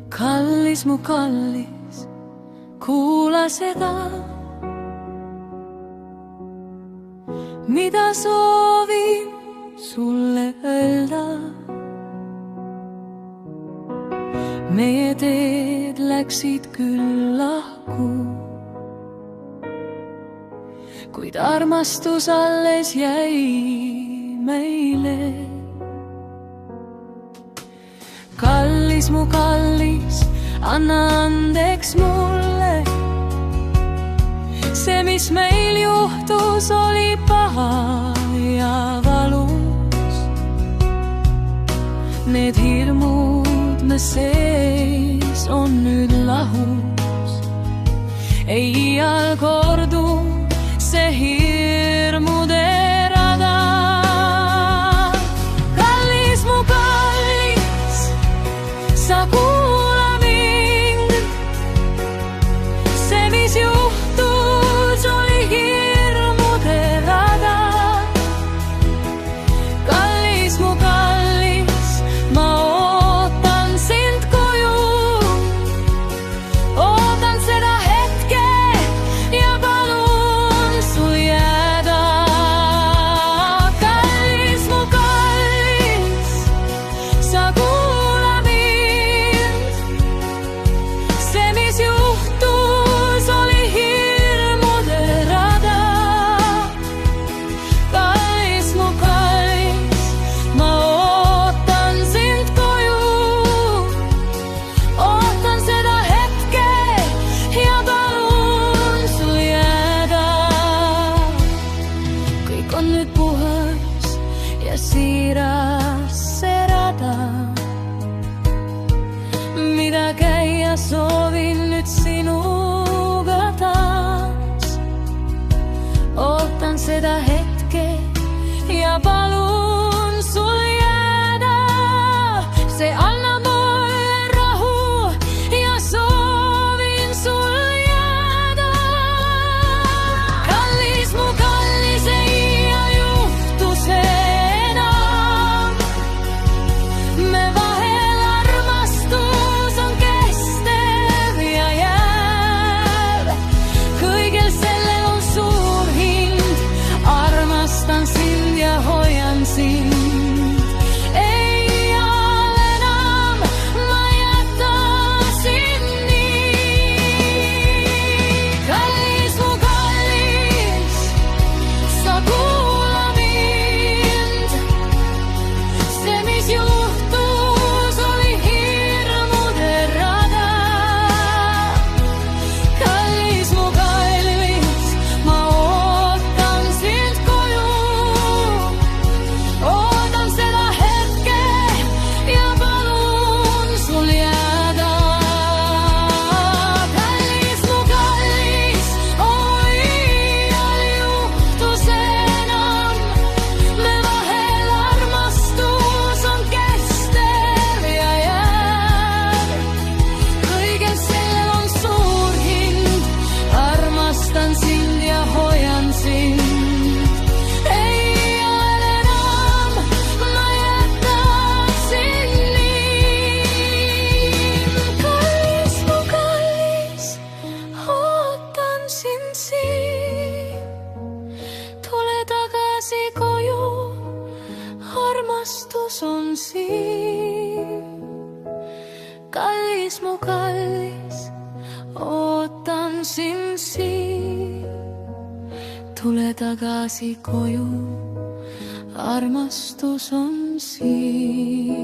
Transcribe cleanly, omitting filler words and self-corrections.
Kallis mu kallis, kuula seda, mida soovin sulle öelda. Meie teed läksid küll lahku, kuid armastus alles jäi meile. Kallis mu kallis, anna andeks mulle. See, mis meil juhtus, oli paha ja valus. Need hirmud me sees on nüüd lahus. Ei iial kordu see hirmude rada. Kallis mu kallis, sa kuula mind. See, mis juhtus, oli hirmude rada. Kallis mu kallis, ma ootan sind koju. Ootan seda hetke ja palun sul jääda. Kallis mu kallis, sa kuula mind. See, mis juhtus, oli hirmude rada. Kallis mu kallis, ma ootan sind koju. Ootan seda hetke ja palun sul jääda. Kõik on nüüd puhas ja siiras see rada, mida käia soovin nüüd sinuga taas. Ootan seda hetke ja palun sul jääda. See annab mulle rahu ja soovin sul jääda. Kallis mu kallis, ei iial juhtu see enam. Me vahel armastus on kestev ja jääv. Kõigel sellel on suur hind. Armastan sind ja hoian sind. Ei iial enam ma jäta sind nii. Kallis mu kallis, sa kuula mind. See, mis juhtus, oli hirmude rada. Kallis mu kallis, ma ootan sind koju. Ootan seda hetke ja palun sul jääda. Kallis mu kallis, iial juhtu see enam. Me vahel armastus on kestev ja jääv. Kõigel sellel on suur hind. Armastan sind ja hoian sind. Ei iial enam ma jäta sind nii. Kallis mu kallis, ootan sind siin. Tule tagasi koju, armastus on siin. Kallis mu kallis, ootan sind siin. Tule tagasi koju, armastus on siin.